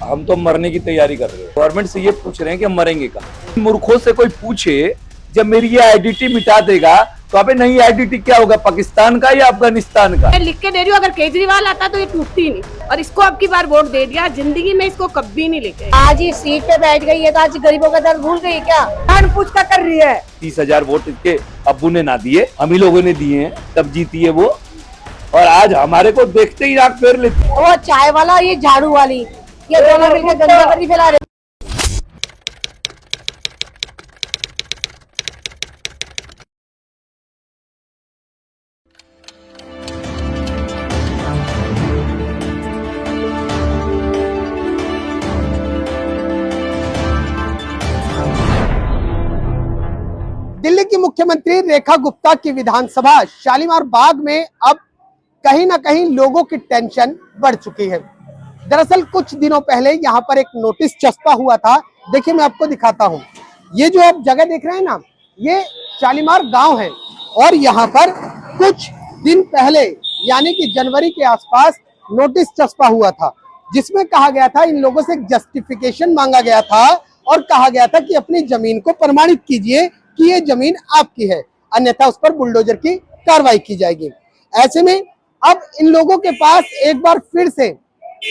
हम तो मरने की तैयारी कर रहे हैं। गवर्नमेंट से ये पूछ रहे हैं कि हम मरेंगे कहाँ। मूर्खों से कोई पूछे जब मेरी ये आइडेंटिटी मिटा देगा तो अबे नई आइडेंटिटी क्या होगा, पाकिस्तान का या अफगानिस्तान का? मैं लिख के दे रही हूँ, अगर केजरीवाल आता तो ये टूटती नहीं, और इसको अब की बार वोट दे दिया, जिंदगी में इसको कभी नहीं लेके। आज ही सीट पे बैठ गई है तो आज गरीबों का दर्द भूल गई क्या? पूछ का कर रही है। 30,000 वोट इसके अब्बू ने ना दिए, हम ही लोगों ने दिए हैं, तब जीती है वो। और आज हमारे को देखते ही आंख फेर लेती। वो चाय वाला और ये झाड़ू वाली, ये दोनों मिलकर गंदा गर्दी फैला रहे। दिल्ली की मुख्यमंत्री रेखा गुप्ता की विधानसभा शालीमार बाग में अब कहीं ना कहीं लोगों की टेंशन बढ़ चुकी है। दरअसल कुछ दिनों पहले यहाँ पर एक नोटिस चस्पा हुआ था। देखिए मैं आपको दिखाता हूँ। ये जो आप जगह देख रहे हैं ना, ये शालीमार गांव है और यहाँ पर कुछ दिन पहले यानी कि जनवरी के आसपास नोटिस चस्पा हुआ था, जिसमें कहा गया था, इन लोगों से एक जस्टिफिकेशन मांगा गया था और कहा गया था कि अपनी जमीन को प्रमाणित कीजिए कि ये जमीन आपकी है, अन्यथा उस पर बुलडोजर की कार्रवाई की जाएगी। ऐसे में अब इन लोगों के पास एक बार फिर से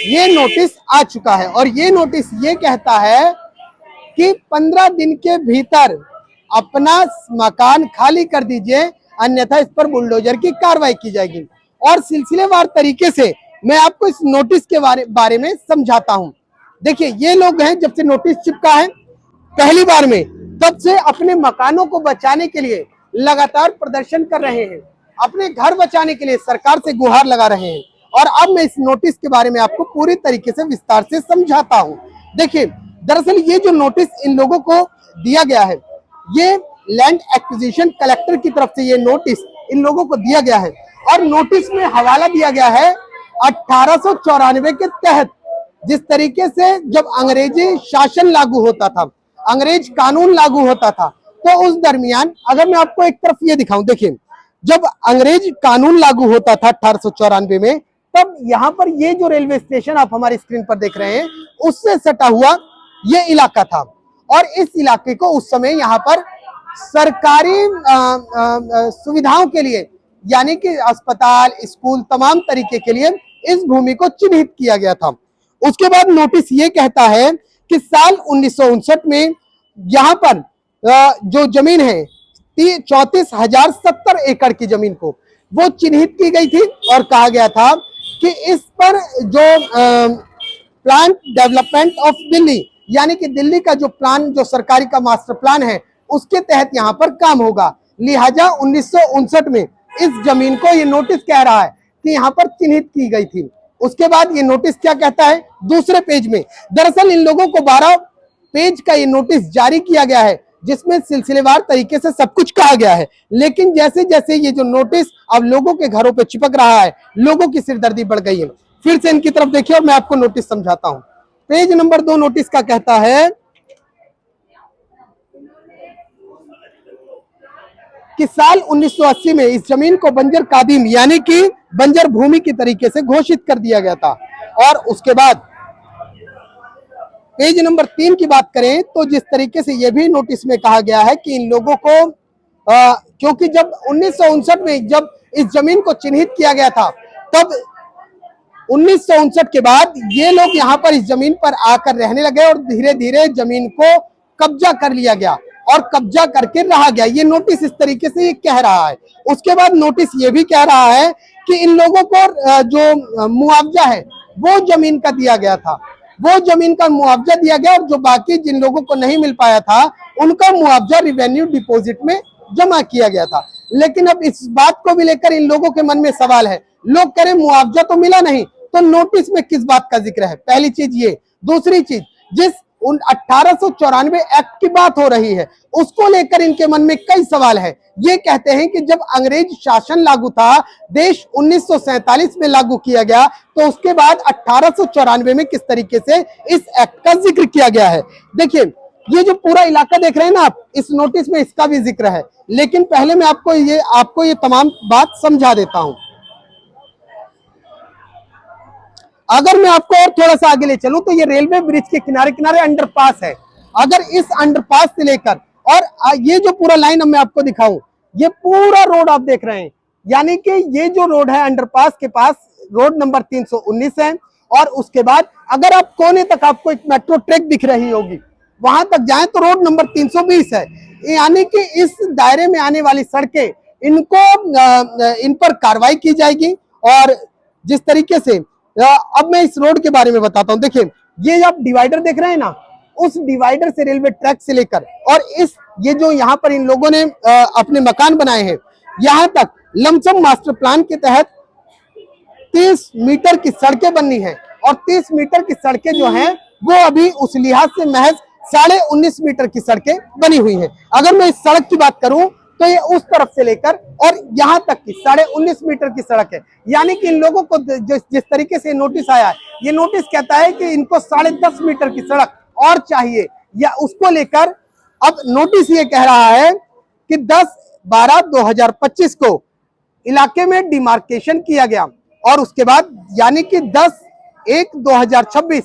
ये नोटिस आ चुका है और ये नोटिस ये कहता है कि 15 दिन के भीतर अपना मकान खाली कर दीजिए, अन्यथा इस पर बुलडोजर की कार्रवाई की जाएगी। और सिलसिलेवार तरीके से मैं आपको इस नोटिस के बारे में समझाता हूं। देखिए ये लोग हैं, जब से नोटिस चिपका है पहली बार में, तब से अपने मकानों को बचाने के लिए लगातार प्रदर्शन कर रहे हैं, अपने घर बचाने के लिए सरकार से गुहार लगा रहे हैं। और अब मैं इस नोटिस के बारे में आपको पूरी तरीके से विस्तार से समझाता हूं। देखिए दरअसल ये जो नोटिस इन लोगों को दिया गया है, ये लैंड एक्विजिशन कलेक्टर की तरफ से ये नोटिस इन लोगों को दिया गया है और नोटिस में हवाला दिया गया है 1894 के तहत। जिस तरीके से जब अंग्रेजी शासन लागू होता था, अंग्रेज कानून लागू होता था, तो उस दरमियान अगर मैं आपको एक तरफ ये दिखाऊं, देखिए जब अंग्रेज कानून लागू होता था 1894 में, तब यहाँ पर ये जो रेलवे स्टेशन आप हमारी स्क्रीन पर देख रहे हैं, उससे सटा हुआ ये इलाका था और इस इलाके को उस समय यहाँ पर सरकारी सुविधाओं के लिए यानी कि अस्पताल, स्कूल, तमाम तरीके के लिए इस भूमि को चिन्हित किया गया था। उसके बाद नोटिस ये कहता है कि साल 1959 में यहाँ पर जो जमीन है 34,070 एकड़ की जमीन को वो चिन्हित की गई थी और कहा गया था कि इस पर जो प्लान डेवलपमेंट ऑफ दिल्ली यानी कि दिल्ली का जो प्लान, जो सरकारी का मास्टर प्लान है, उसके तहत यहाँ पर काम होगा। लिहाजा 1959 में इस जमीन को ये नोटिस कह रहा है कि यहाँ पर चिन्हित की गई थी। उसके बाद ये नोटिस क्या कहता है दूसरे पेज में, दरअसल इन लोगों को 12 पेज का ये नोटिस जारी किया गया है, जिसमें सिलसिलेवार तरीके से सब कुछ कहा गया है। लेकिन जैसे जैसे ये जो नोटिस अब लोगों के घरों पे चिपक रहा है, लोगों की सिरदर्दी बढ़ गई है। फिर से इनकी तरफ देखिए और मैं आपको नोटिस समझाता हूं। पेज नंबर 2 नोटिस का कहता है कि साल 1980 में इस जमीन को बंजर कादिम यानी कि बंजर भूमि की तरीके से घोषित कर दिया गया था। और उसके बाद पेज नंबर 3 की बात करें तो जिस तरीके से यह भी नोटिस में कहा गया है कि इन लोगों को क्योंकि जब 1959 में जब इस जमीन को चिन्हित किया गया था, तब 1959 के बाद ये लोग यहाँ पर इस जमीन पर आकर रहने लगे और धीरे धीरे जमीन को कब्जा कर लिया गया और कब्जा करके रहा गया। ये नोटिस इस तरीके से ये कह रहा है। उसके बाद नोटिस ये भी कह रहा है कि इन लोगों को जो मुआवजा है वो जमीन का दिया गया था, वो जमीन का मुआवजा दिया गया और जो बाकी जिन लोगों को नहीं मिल पाया था उनका मुआवजा रिवेन्यू डिपॉजिट में जमा किया गया था। लेकिन अब इस बात को भी लेकर इन लोगों के मन में सवाल है। लोग कह रहे मुआवजा तो मिला नहीं, तो नोटिस में किस बात का जिक्र है? पहली चीज ये। दूसरी चीज, जिस 1894 एक्ट की बात हो रही है उसको लेकर इनके मन में कई सवाल है। ये कहते हैं कि जब अंग्रेज शासन लागू था, देश 1947 में लागू किया गया, तो उसके बाद 1894 में किस तरीके से इस एक्ट का जिक्र किया गया है। देखिए ये जो पूरा इलाका देख रहे हैं ना आप, इस नोटिस में इसका भी जिक्र है। लेकिन पहले मैं आपको ये तमाम बात समझा देता हूं। अगर मैं आपको और थोड़ा सा आगे ले चलूं तो ये रेलवे ब्रिज के किनारे किनारे अंडरपास है। अगर इस अंडरपास से लेकर और ये जो पूरा लाइन अब मैं आपको दिखाऊं, ये पूरा रोड आप देख रहे हैं, यानी कि ये जो रोड है अंडरपास के पास रोड नंबर 319 है। और उसके बाद अगर आप कोने तक आपको एक मेट्रो ट्रैक दिख रही होगी, वहां तक जाएं तो रोड नंबर 320 है। यानी कि इस दायरे में आने वाली सड़कें, इन पर कार्रवाई की जाएगी। और जिस तरीके से अब मैं इस रोड के बारे में बताता हूं। देखिए, ये आप डिवाइडर देख रहे हैं ना, उस डिवाइडर से रेलवे ट्रैक से लेकर और ये जो यहाँ पर इन लोगों ने अपने मकान बनाए हैं, यहाँ तक लमसम मास्टर प्लान के तहत 30 मीटर की सड़कें बननी है। और 30 मीटर की सड़कें जो हैं वो अभी उस लिहाज से महज 19.5 मीटर की सड़कें बनी हुई हैं। अगर मैं इस सड़क की बात करूं तो ये उस तरफ से लेकर और यहां तक की 19.5 मीटर की सड़क है। यानी कि इन लोगों को जिस तरीके से नोटिस आया है, ये नोटिस कहता है कि इनको 10.5 मीटर की सड़क और चाहिए, या उसको लेकर अब नोटिस ये कह रहा है कि 10/12/2025 को इलाके में डिमार्केशन किया गया। और उसके बाद यानी कि 10/1/2026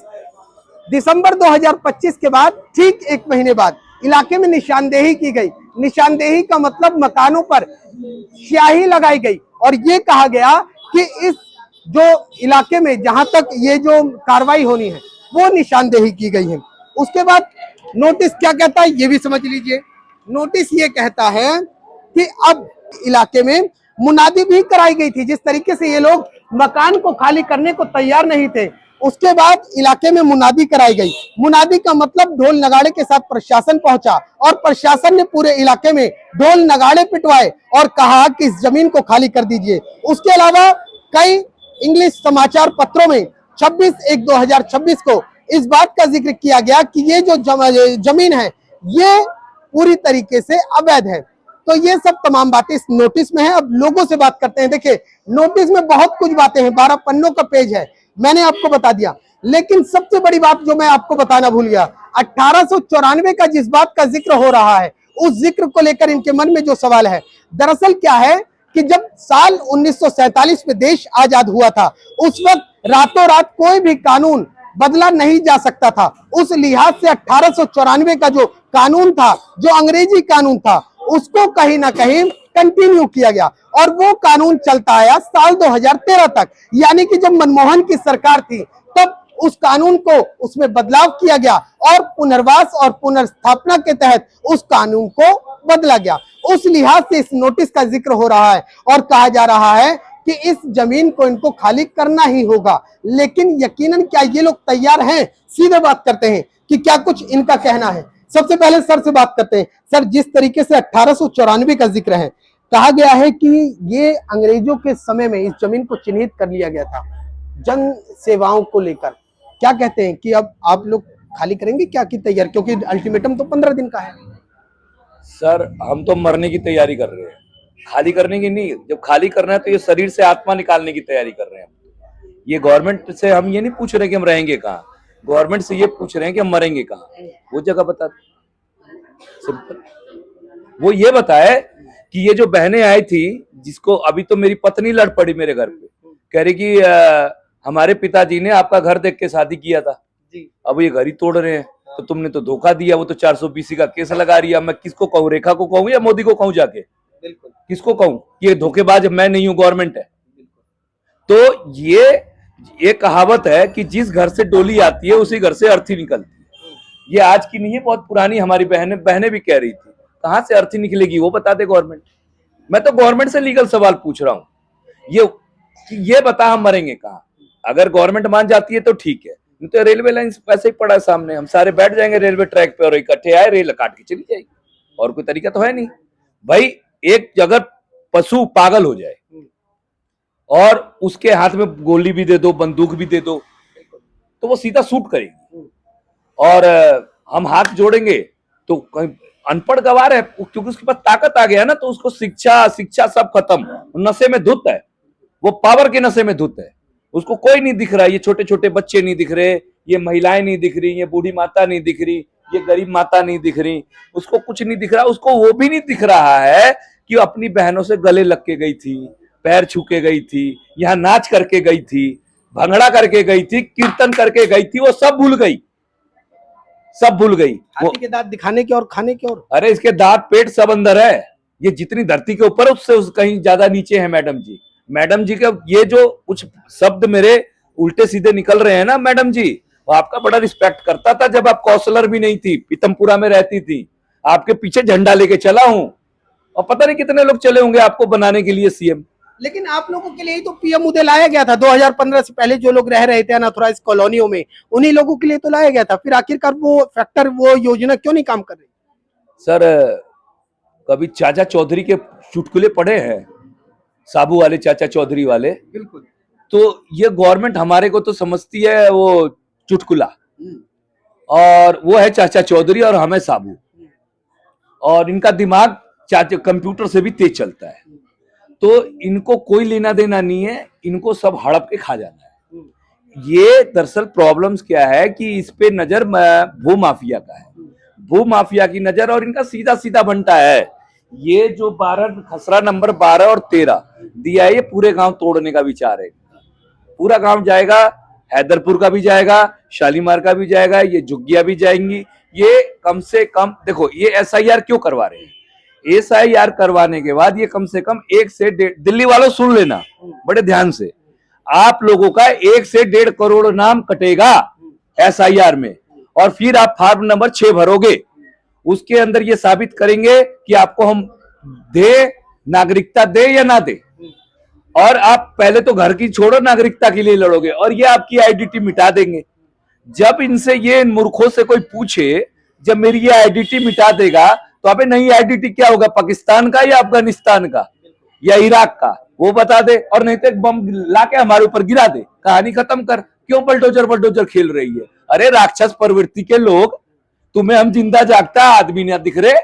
दिसंबर 2025 के बाद ठीक 1 महीने बाद इलाके में निशानदेही की गई। निशानदेही का मतलब मकानों पर स्याही लगाई गई और ये कहा गया कि इस जो इलाके में जहां तक ये जो कार्रवाई होनी है वो निशानदेही की गई है। उसके बाद नोटिस क्या कहता है ये भी समझ लीजिए। नोटिस ये कहता है कि अब इलाके में मुनादी भी कराई गई थी। जिस तरीके से ये लोग मकान को खाली करने को तैयार नहीं थे, उसके बाद इलाके में मुनादी कराई गई। मुनादी का मतलब ढोल नगाड़े के साथ प्रशासन पहुंचा और प्रशासन ने पूरे इलाके में ढोल नगाड़े पिटवाए और कहा कि इस जमीन को खाली कर दीजिए। उसके अलावा कई इंग्लिश समाचार पत्रों में 26/1/2026 को इस बात का जिक्र किया गया कि ये जो जमीन है ये पूरी तरीके से अवैध है। तो ये सब तमाम बातें इस नोटिस में है। अब लोगों से बात करते हैं। देखिए, नोटिस में बहुत कुछ बातें हैं, 12 पन्नों का पेज है, मैंने आपको बता दिया। लेकिन सबसे बड़ी बात जो मैं आपको बताना भूल गया, 1894 का जिस बात का जिक्र हो रहा है, उस जिक्र को लेकर इनके मन में जो सवाल है, दरअसल क्या है कि जब साल 1947 में देश आजाद हुआ था, उस वक्त रातों रात कोई भी कानून बदला नहीं जा सकता था। उस लिहाज से 1894 का जो कानून था, जो अंग्रेजी कानून था, उसको कहीं ना कहीं कंटिन्यू किया गया और वो कानून चलता आया साल 2013 तक। यानी कि जब मनमोहन की सरकार थी तब उस कानून को उसमें बदलाव किया गया और पुनर्वास और पुनर्स्थापना के तहत उस कानून को बदला गया। उस लिहाज से इस नोटिस का जिक्र हो रहा है और कहा जा रहा है कि इस जमीन को इनको खाली करना ही होगा। लेकिन यकीनन क्या ये लोग तैयार हैं? सीधे बात करते हैं कि क्या कुछ इनका कहना है। सबसे पहले सर से बात करते हैं। सर, जिस तरीके से 1894 का जिक्र है, कहा गया है कि ये अंग्रेजों के समय में इस जमीन को चिन्हित कर लिया गया था जन सेवाओं को लेकर, क्या कहते हैं कि अब आप लोग खाली करेंगे क्या की तैयार, क्योंकि अल्टीमेटम तो 15 दिन का है। सर, हम तो मरने की तैयारी कर रहे हैं, खाली करने की नहीं। जब खाली करना है तो ये शरीर से आत्मा निकालने की तैयारी कर रहे हैं। ये गवर्नमेंट से हम ये नहीं पूछ रहे कि हम रहेंगे कहाँ, गवर्नमेंट से ये पूछ रहे हैं कि हम मरेंगे कहाँ। वो जगह बता दे, सिंपल। वो ये बताए कि ये जो बहनें आई थी, जिसको अभी तो मेरी पत्नी लड़ पड़ी मेरे घर पे, कह रही कि हमारे पिताजी ने आपका घर देख के शादी किया था, अब ये घर ही तोड़ रहे हैं, तो तुमने तो धोखा दिया। वो तो 420 का केस लगा रही है। मैं किसको कहूँ, रेखा को कहूँ या मोदी को कहूँ जाके? बिल्कुल, किसको कहूँ? ये धोखेबाज मैं नहीं हूँ, गवर्नमेंट है। तो ये कहावत है कि जिस घर से डोली आती है उसी घर से अर्थी निकलती है। ये आज की नहीं है, बहुत पुरानी हमारी बहनें भी कह रही थी। कहां से अर्थी निकलेगी वो बता दे गवर्नमेंट। मैं तो गवर्नमेंट से लीगल सवाल पूछ रहा हूँ, ये बता हम मरेंगे कहाँ। अगर गवर्नमेंट मान जाती है तो ठीक है, नहीं तो रेलवे लाइन वैसे ही पड़ा है सामने, हम सारे बैठ जाएंगे रेलवे ट्रैक पे और इकट्ठे आए, रेल काट के चली जाएगी। और कोई तरीका तो है नहीं भाई। एक जगह पशु पागल हो जाए और उसके हाथ में गोली भी दे दो, बंदूक भी दे दो, तो वो सीधा शूट करेगी। और हम हाथ जोड़ेंगे तो कहीं अनपढ़ गवार है, क्योंकि उसके पास ताकत आ गया ना, तो उसको शिक्षा सब खत्म, नशे में धुत है, वो पावर के नशे में धुत है। उसको कोई नहीं दिख रहा, ये छोटे छोटे बच्चे नहीं दिख रहे, ये महिलाएं नहीं दिख रही, ये बूढ़ी माता नहीं दिख रही, ये गरीब माता नहीं दिख रही, उसको कुछ नहीं दिख रहा। उसको वो भी नहीं दिख रहा है कि अपनी बहनों से गले लग के गई थी, पैर छू के गई थी, यहाँ नाच करके गई थी, भंगड़ा करके गई थी, कीर्तन करके गई थी, वो सब भूल गई, सब भूल गई। वो हाथी के दांत दिखाने के और खाने के और अरे इसके दांत पेट सब अंदर है, ये जितनी धरती के ऊपर उससे कहीं ज्यादा नीचे है मैडम जी। मैडम जी का ये जो कुछ शब्द मेरे उल्टे सीधे निकल रहे हैं ना मैडम जी, वो आपका बड़ा रिस्पेक्ट करता था जब आप काउंसलर भी नहीं थी, पीतमपुरा में रहती थी, आपके पीछे झंडा लेके चला हूं, और पता नहीं कितने लोग चले होंगे आपको बनाने के लिए सीएम। लेकिन आप लोगों के लिए ही तो पीएम उदय लाया गया था। 2015 से पहले जो लोग रह रहे थे अनऑथराइज कॉलोनियों में, उन्हीं लोगों के लिए तो लाया गया था। फिर आखिरकार वो योजना क्यों नहीं काम कर रही? सर कभी चाचा चौधरी के चुटकुले पढ़े हैं, साबू वाले चाचा चौधरी वाले? बिल्कुल। तो ये गवर्नमेंट हमारे को तो समझती है वो चुटकुला, और वो है चाचा चौधरी और हमें साबू, और इनका दिमाग चाचा कंप्यूटर से भी तेज चलता है, तो इनको कोई लेना देना नहीं है, इनको सब हड़प के खा जाना है। ये दरअसल प्रॉब्लम्स क्या है कि इस पे नजर भू माफिया का है, भू माफिया की नजर, और इनका सीधा सीधा बनता है। ये जो 12 खसरा नंबर 12 और 13 दिया है, ये पूरे गांव तोड़ने का विचार है। पूरा गांव जाएगा, हैदरपुर का भी जाएगा, शालीमार का भी जाएगा, ये झुग्गियां भी जाएंगी। ये कम से कम देखो, ये एसआईआर क्यों करवा रहे हैं? एसआईआर करवाने के बाद ये कम से कम 1 से 1.5, दिल्ली वालों सुन लेना बड़े ध्यान से, आप लोगों का 1 से 1.5 करोड़ नाम कटेगा एसआईआर में, और फिर आप फॉर्म नंबर 6 भरोगे, उसके अंदर ये साबित करेंगे कि आपको हम नागरिकता दे या ना दे, और आप पहले तो घर की छोड़ो नागरिकता के लिए लड़ोगे, और ये आपकी आइडेंटिटी मिटा देंगे। जब इनसे ये इन मूर्खों से कोई पूछे, जब मेरी ये आइडेंटिटी मिटा देगा तो अबे नई आइडेंटिटी क्या होगा, पाकिस्तान का या अफगानिस्तान का या इराक का, वो बता दे, और नहीं तो एक बम लाके हमारे ऊपर गिरा दे, कहानी खत्म कर। क्यों बलडोजर खेल रही है? अरे राक्षस प्रवृत्ति के लोग, तुम्हें हम जिंदा जागता आदमी ना दिख रहे?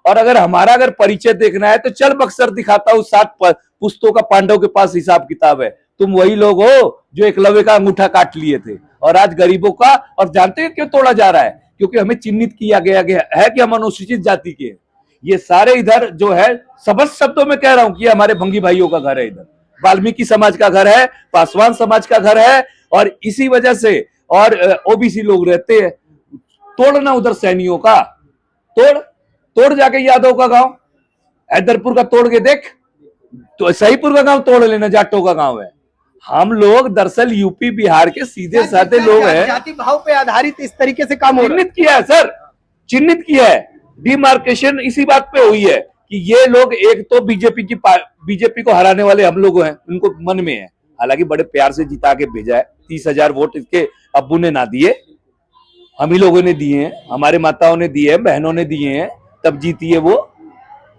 और अगर परिचय देखना है तो चल बक्सर दिखाता हूँ, 7 पुस्तकों का पांडव के पास हिसाब किताब है। तुम वही लोग हो जो एकलव्य का अंगूठा काट लिए थे, और आज गरीबों का। और जानते हैं क्यों तोड़ा जा रहा है? क्योंकि हमें चिन्हित किया गया है कि हम अनुसूचित जाति के हैं। ये सारे इधर जो है, सबस शब्दों में कह रहा हूं कि हमारे भंगी भाइयों का घर है, इधर वाल्मीकि समाज का घर है, पासवान समाज का घर है, और इसी वजह से और ओबीसी लोग रहते हैं। तोड़ना उधर सैनियों का, तोड़ जाके यादव का गांव, हैदरपुर का तोड़ के देख, तो सहीपुर का गांव तोड़ लेना, जाटों का गांव है। हम लोग दरअसल यूपी बिहार के सीधे साधे लोग हैं। जाति भाव पे आधारित इस तरीके से काम हो रहा है। चिन्हित किया है सर, चिन्हित किया है। डिमार्केशन इसी बात पे हुई है कि ये लोग एक तो बीजेपी को हराने वाले हम लोग हैं, उनको मन में है। हालांकि बड़े प्यार से जिता के भेजा है, 30,000 वोट इसके अब्बू ने ना दिए, हम ही लोगों ने दिए हैं, हमारे माताओं ने दिए हैं, बहनों ने दिए हैं, तब जीती है वो।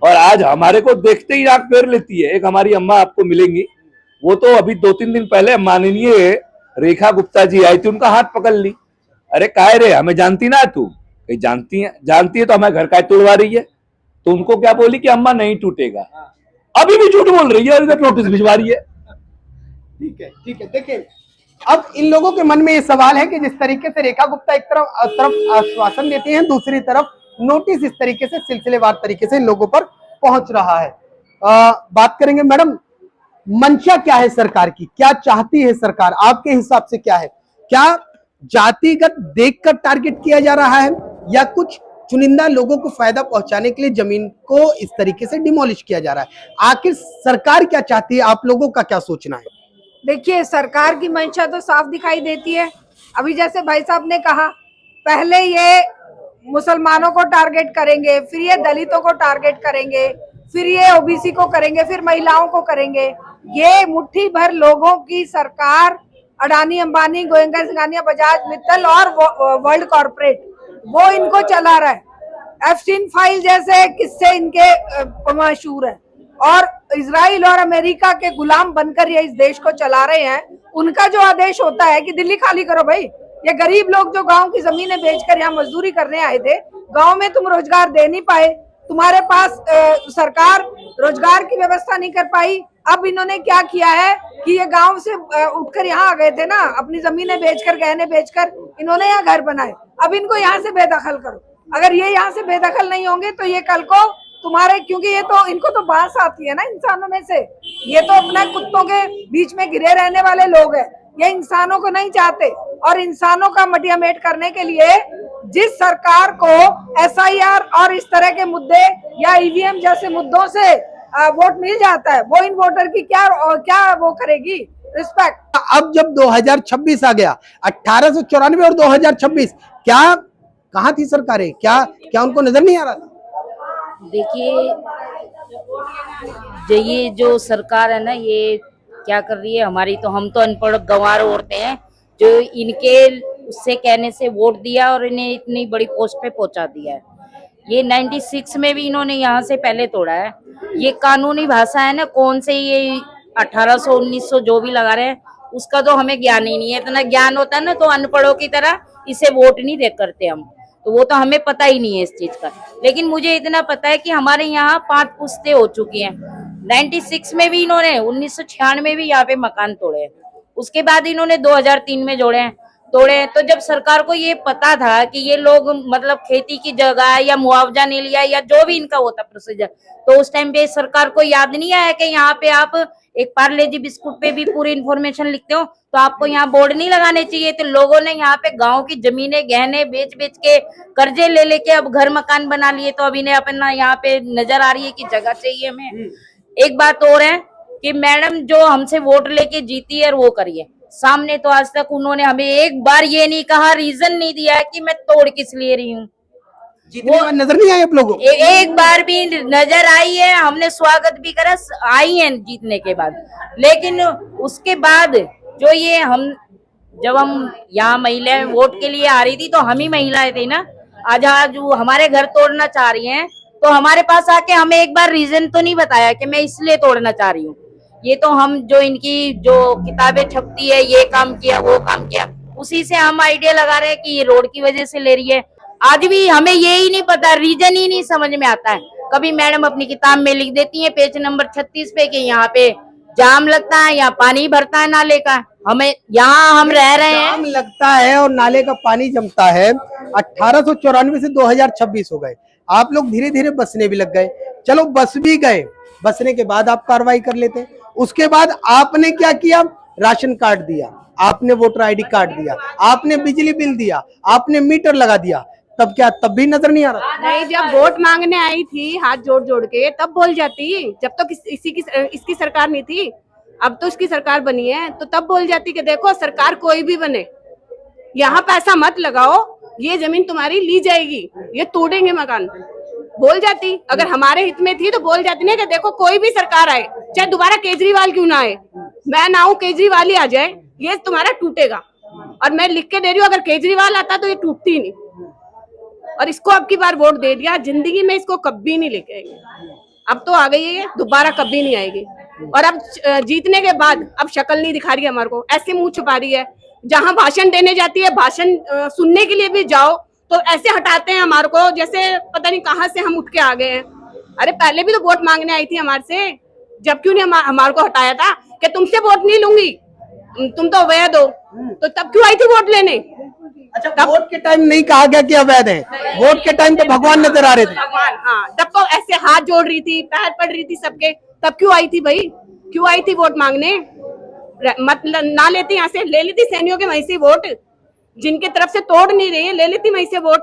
और आज हमारे को देखते ही आंख फेर लेती है। एक हमारी अम्मा आपको मिलेंगी, वो तो अभी 2-3 दिन पहले माननीय रेखा गुप्ता जी आई थी, उनका हाथ पकड़ ली। अरे काहे रे, हमें जानती ना तू? कहीं जानती है तो हमारे घर का तोड़वा रही है। तो उनको क्या बोली कि अम्मा नहीं टूटेगा, अभी भी झूठ बोल रही है और इधर नोटिस भिजवा रही है। ठीक है। देखिए, अब इन लोगों के मन में ये सवाल है कि जिस तरीके से रेखा गुप्ता एक तरफ आश्वासन देती हैं, दूसरी तरफ नोटिस इस तरीके से सिलसिलेवार तरीके से इन लोगों पर पहुंच रहा है। बात करेंगे मैडम, मंशा क्या है सरकार की, क्या चाहती है सरकार, आपके हिसाब से क्या है? क्या जातिगत देखकर टारगेट किया जा रहा है, या कुछ चुनिंदा लोगों को फायदा पहुंचाने के लिए जमीन को इस तरीके से डिमोलिश किया जा रहा है? आखिर सरकार क्या चाहती है, आप लोगों का क्या सोचना है? देखिए, सरकार की मंशा तो साफ दिखाई देती है। अभी जैसे भाई साहब ने कहा, पहले ये मुसलमानों को टारगेट करेंगे, फिर ये दलितों को टारगेट करेंगे, फिर ये ओबीसी को करेंगे, फिर महिलाओं को करेंगे। ये मुट्ठी भर लोगों की सरकार, अडानी, अंबानी, गोयंका, सिंघानिया, बजाज, मित्तल और वर्ल्ड कॉर्पोरेट, वो इनको चला रहा है। एफस्टीन फाइल जैसे किस्से इनके मशहूर है, और इजराइल और अमेरिका के गुलाम बनकर ये इस देश को चला रहे हैं। उनका जो आदेश होता है कि दिल्ली खाली करो भाई, ये गरीब लोग जो गांव की जमीनें बेचकर यहाँ मजदूरी करने आए थे, गांव में तुम रोजगार दे नहीं पाए, तुम्हारे पास सरकार रोजगार की व्यवस्था नहीं कर पाई। अब इन्होंने क्या किया है कि ये गांव से उठकर यहाँ आ गए थे ना, अपनी जमीनें बेचकर, गहने बेचकर इन्होंने यहाँ घर बनाए। अब इनको यहाँ से बेदखल करो। अगर ये यहाँ से बेदखल नहीं होंगे तो ये कल को तुम्हारे, क्योंकि ये तो इनको तो बांस आती है ना इंसानों में से, ये तो अपने कुत्तों के बीच में गिरे रहने वाले लोग हैं, ये इंसानों को नहीं चाहते। और इंसानों का मटियामेट करने के लिए जिस सरकार को SIR और इस तरह के मुद्दे या EVM जैसे मुद्दों से वोट मिल जाता है, वो इन वोटर की क्या वो करेगी रिस्पेक्ट। अब जब 2026 आ गया, 1894 और 2026, क्या कहाँ थी सरकारें? क्या उनको नजर नहीं आ रहा था? देखिए, ये जो सरकार है ना, ये क्या कर रही है हमारी, तो हम तो अनपढ़ गंवार औरतें हैं जो इनके उससे कहने से वोट दिया और इन्हें इतनी बड़ी पोस्ट पे पहुंचा दिया है। ये 96 में भी इन्होंने यहाँ से पहले तोड़ा है। ये कानूनी भाषा है ना, कौन से ये 1800 1900 जो भी लगा रहे हैं, उसका तो हमें ज्ञान ही नहीं है। इतना ज्ञान होता है ना तो अनपढ़ों की तरह इसे वोट नहीं दे करते हम, तो वो तो हमें पता ही नहीं है इस चीज का। लेकिन मुझे इतना पता है कि हमारे यहाँ 5 पुश्तें हो चुकी हैं। 96 में भी इन्होंने 1996 में भी यहाँ पे मकान तोड़े हैं, उसके बाद इन्होंने 2003 में तोड़े हैं। तो जब सरकार को ये पता था कि ये लोग मतलब खेती की जगह या मुआवजा नहीं लिया या जो भी इनका होता प्रोसीजर, तो उस टाइम पे सरकार को याद नहीं आया कि यहाँ पे आप एक पार्ले जी बिस्कुट पे भी पूरी इन्फॉर्मेशन लिखते हो तो आपको यहाँ बोर्ड नहीं लगाने चाहिए। तो लोगों ने यहाँ पे गांव की जमीनें गहने बेच के कर्जे ले लेके अब घर मकान बना लिए, तो अब इन्हें अपना यहाँ पे नजर आ रही है कि जगह चाहिए हमें। एक बात और है कि मैडम जो हमसे वोट लेके जीती है वो करिए, सामने तो आज तक उन्होंने हमें एक बार ये नहीं कहा, रीजन नहीं दिया है कि मैं तोड़ किस लिए रही हूँ। वो नजर नहीं आई आप लोगों को? एक बार भी नजर आई है, हमने स्वागत भी करा, आई है जीतने के बाद। लेकिन उसके बाद जो ये जब हम यहाँ महिलाएं वोट के लिए आ रही थी तो हम ही महिलाएं थी ना, आज जो हमारे घर तोड़ना चाह रही हैं तो हमारे पास आके हमें एक बार रीजन तो नहीं बताया कि मैं इसलिए तोड़ना चाह रही हूँ। ये तो हम जो इनकी जो किताबें छपती है, ये काम किया वो काम किया, उसी से हम आइडिया लगा रहे हैं कि ये रोड की वजह से ले रही है। आज भी हमें ये ही नहीं पता, रीजन ही नहीं समझ में आता है। कभी मैडम अपनी किताब में लिख देती है पेज नंबर 36 पे कि यहाँ पे जाम लगता है या पानी भरता है नाले का। हमें यहाँ हम रह रहे हैं, जाम लगता है और नाले का पानी जमता है। 1894 से 2026 हो गए, आप लोग धीरे धीरे बसने भी लग गए। चलो बस भी गए, बसने के बाद आप कार्रवाई कर लेते। उसके बाद आपने क्या किया? राशन कार्ड दिया, आपने वोटर ID कार्ड दिया, आपने बिजली बिल दिया, आपने मीटर लगा दिया, तब क्या तब भी नजर नहीं आ रहा? नहीं, जब वोट मांगने आई थी हाथ जोड़ जोड़ के तब बोल जाती, जब तो इसकी सरकार नहीं थी, अब तो इसकी सरकार बनी है, तो तब बोल जाती कि देखो सरकार कोई भी बने, यहाँ पैसा मत लगाओ, ये जमीन तुम्हारी ली जाएगी, ये तोड़ेंगे मकान, बोल जाती। अगर हमारे हित में थी तो बोल जाती ना कि देखो कोई भी सरकार आए, चाहे दोबारा केजरीवाल क्यों ना आए, मैं ना आऊं केजरीवाल ही आ जाए, ये तुम्हारा टूटेगा। और मैं लिख के दे रही हूँ, अगर केजरीवाल आता तो ये टूटती ही नहीं। और इसको अब की बार वोट दे दिया, जिंदगी में इसको कभी नहीं लेके आएंगे। अब तो आ गई है, दोबारा कभी नहीं आएगी। और अब जीतने के बाद अब शक्ल नहीं दिखा रही है हमारे को, ऐसे मुंह छुपा रही है। जहां भाषण देने जाती है, भाषण सुनने के लिए भी जाओ तो ऐसे हटाते हैं हमारे को जैसे पता नहीं कहां से हम उठ के आ गए हैं। अरे पहले भी तो वोट मांगने आई थी हमारे से, जब क्यों नहीं हमारे को हटाया था कि तुमसे वोट नहीं लूंगी, तुम तो अवैध हो, तो तब क्यों आई थी वोट लेने? अच्छा, वोट के टाइम नहीं कहा गया कि अवैध है, वोट के टाइम तो भगवान नजर आ रहे थे। भगवान, हाँ, तब तो ऐसे हाथ जोड़ रही थी, पैर पड़ रही थी सबके, तब क्यों आई थी भाई? क्यों आई थी वोट मांगने? मतलब ना लेती, यहाँ से ले लेती सैनियों के वहीं से वोट, जिनके तरफ से तोड़ नहीं रही है ले लेती वहीं से वोट।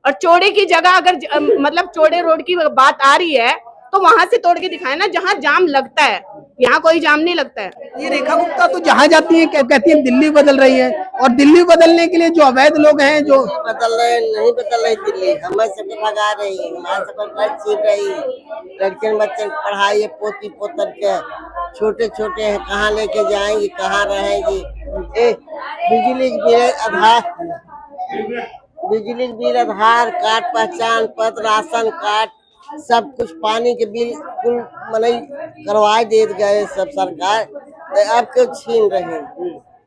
और चौड़े की जगह अगर मतलब चौड़े रोड की बात आ रही है तो वहां से तोड़ के दिखाए ना, जहाँ जाम लगता है, यहाँ कोई जाम नहीं लगता है। ये रेखा गुप्ता तो जहाँ जाती है कहती है दिल्ली बदल रही है, और दिल्ली बदलने के लिए जो अवैध लोग हैं जो बदल रहे, नहीं बदल रही दिल्ली, हमें सबको भगा रही है, हमारे सबको घर छीन रही है, लड़कियों बच्चे पढ़ाई है, पोती पोतर के छोटे छोटे हैं, कहाँ लेके जाएंगे, कहाँ रहेंगे? बिजली बिल आधार कार्ड, पहचान पत्र, राशन कार्ड, सब कुछ, पानी के बिल कुल मनई करवाए दे गए सब सरकार, तो अब क्यों छीन रहे हैं?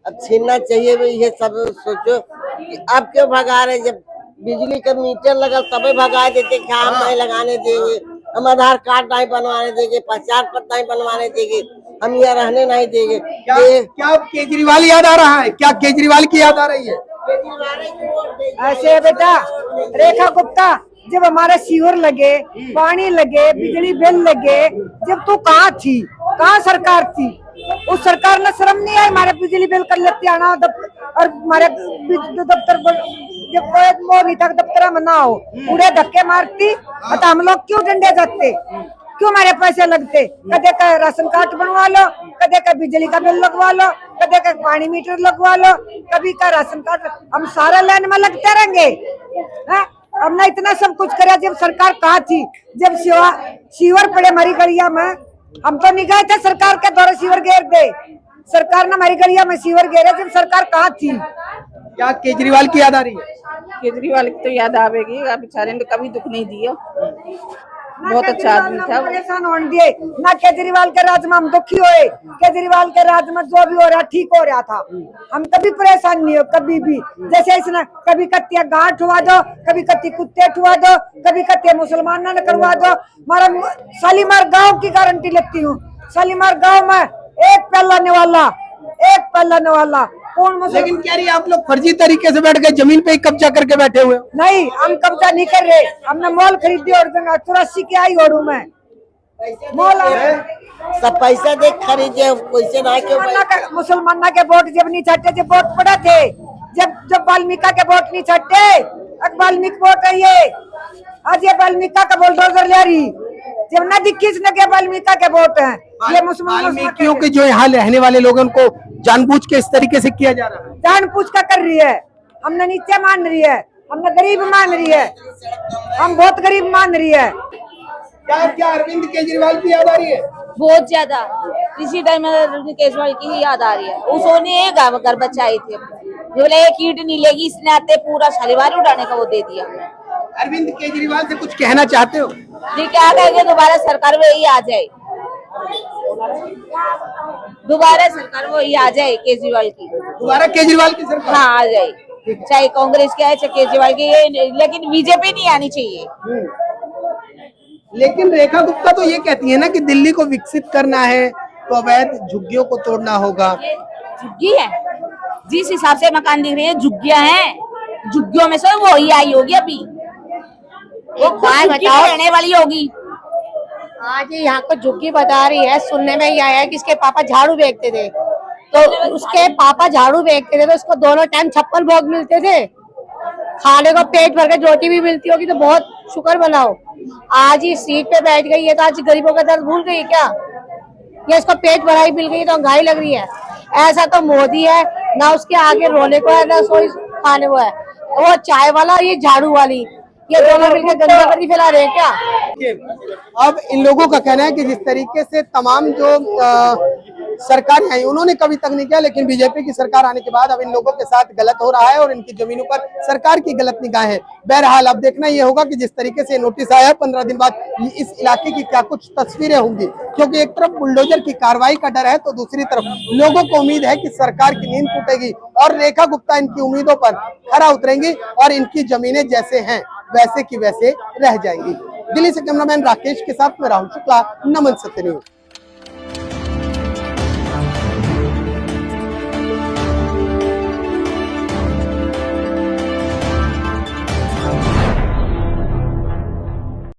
अब छीनना चाहिए भी, ये सब सोचो कि अब क्यों भगा रहे? जब बिजली का मीटर लगा तबे भगा देते, क्या हम नहीं लगाने देंगे, हम आधार कार्ड नहीं बनवाने देंगे, पहचान पत्र नहीं बनवाने देंगे, हम यहाँ रहने नहीं देंगे। क्या केजरीवाल याद आ रहा है? क्या केजरीवाल की याद आ रही है? ऐसे बेटा रेखा गुप्ता, जब हमारे सीवर लगे, पानी लगे, बिजली बिल लगे, जब तू कहाँ थी, कहाँ सरकार थी? उस सरकार ने शर्म नहीं आई, हमारे बिजली बिल कर लेती आना और हमारे दफ्तर जब कोई वो नहीं था दफ्तर में ना हो, पूरे धक्के मारती। तो हम लोग क्यों डंडे जाते, क्यों हमारे पैसे लगते? कदे का राशन कार्ड बनवा लो, कदे का बिजली का बिल लगवा लो, कदे का पानी मीटर लगवा लो, कभी का राशन कार्ड, हम सारा लाइन में लगते रहेंगे हैं? हमने इतना सब कुछ करा जब सरकार कहाँ थी, जब सीवर पड़े हमारी गलिया में, हम तो नहीं गए थे सरकार के द्वारा सीवर घेर दे, सरकार ने हमारी गलिया में सीवर घेरे जब सरकार कहाँ थी। क्या केजरीवाल की याद आ रही है? केजरीवाल की तो याद आवेगी, बेचारे ने कभी दुख नहीं दिया, बहुत अच्छा आदमी था। परेशान होने दिए ना, केजरीवाल के राज में हम दुखी हुए, केजरीवाल के राज में जो भी हो रहा ठीक हो रहा था, हम कभी परेशान नहीं हो कभी भी। जैसे इसने कभी कत्तिया गांठ हुआ दो, कभी कत्ती कुत्ते ठुआ दो, कभी कत्तिया मुसलमान ने करवा दो। हमारा शालीमार गांव की गारंटी लेती हूँ, शालीमार गांव में एक पैला वाला लेकिन क्या रही आप लोग फर्जी तरीके से बैठ गए, जमीन पे ही कब्जा करके बैठे हुए हो? नहीं, हम कब्जा नहीं कर रहे, हमने मॉल खरीदी और 84 की आई ओरू में मॉल सब पैसा दे खरीदे, पैसे ना क्यों? मुसलमाना के वोट जब नहीं छटे, जब वोट पड़े थे, जब वाल्मीका के वोट नहीं छटे, अब वाल्मीकि वोट है ये, आज ये वाल्मीका का बुलडोजर ले रही, जब न दिखी इसने के वाल्मीका के वोट है ये मुसलमान। वाल्मीकियों के जो यहाँ रहने वाले लोग उनको जानबूझ के इस तरीके से किया जा रहा है, जानबूझ का कर रही है, हमने नीचे मान रही है, हमने गरीब मान रही है, हम बहुत गरीब मान रही है। क्या अरविंद केजरीवाल की याद आ रही है? बहुत ज्यादा, इसी टाइम में अरविंद केजरीवाल की ही याद आ रही है। उसने घर बचाई थी, बोले एक ईंट नहीं लेगी, इसने आते पूरा शालीमार उड़ाने का वो दे दिया। अरविंद केजरीवाल से कुछ कहना चाहते हो? जी क्या कहेंगे, दोबारा सरकार में ही आ जाए, दोबारा सरकार वो ही आ जाए केजरीवाल की, दोबारा केजरीवाल की सरकार हाँ आ जाए, चाहे कांग्रेस की आए चाहे केजरीवाल की, लेकिन बीजेपी नहीं आनी चाहिए। लेकिन रेखा गुप्ता तो ये कहती है ना कि दिल्ली को विकसित करना है तो अवैध झुग्गियों को तोड़ना होगा। झुग्गी है, जिस हिसाब से मकान दिख रहे हैं झुग्गियां हैं, झुग्गियों में से वो ही आई होगी, अभी वो बताओ रहने वाली होगी। आज यहाँ को झुग्गी बता रही है, सुनने में ही आया है कि इसके पापा झाड़ू बेचते थे, तो उसके पापा झाड़ू बेचते थे तो उसको दोनों टाइम 56 भोग मिलते थे, खाने को पेट भर के रोटी भी मिलती होगी, तो बहुत शुक्र बनाओ। आज ही सीट पे बैठ गई है तो आज गरीबों का दर्द भूल गई क्या? या इसको पेट भराई मिल गई तो अंगाई लग रही है? ऐसा तो मोदी है ना, उसके आगे रोने को है ना सोई खाने को है, वो चाय वाला ये झाड़ू वाली, ये दोनों मिलकर गंदा गर्दी फैला रहे हैं क्या? अब इन लोगों का कहना है कि जिस तरीके से तमाम जो सरकारें आई उन्होंने कभी तक नहीं किया, लेकिन बीजेपी की सरकार आने के बाद अब इन लोगों के साथ गलत हो रहा है और इनकी जमीनों पर सरकार की गलत निगाह है। बहरहाल अब देखना ये होगा कि जिस तरीके से नोटिस आया 15 दिन बाद इस इलाके की क्या कुछ तस्वीरें होंगी, क्योंकि एक तरफ बुलडोजर की कार्रवाई का डर है तो दूसरी तरफ लोगों को उम्मीद है कि सरकार की नींद टूटेगी और रेखा गुप्ता इनकी उम्मीदों पर खरा उतरेंगी और इनकी जमीनें जैसे हैं वैसे की वैसे रह जाएंगी। दिल्ली से कैमरामैन राकेश के साथ में राहुल शुक्ला, नमन सत्य न्यूज।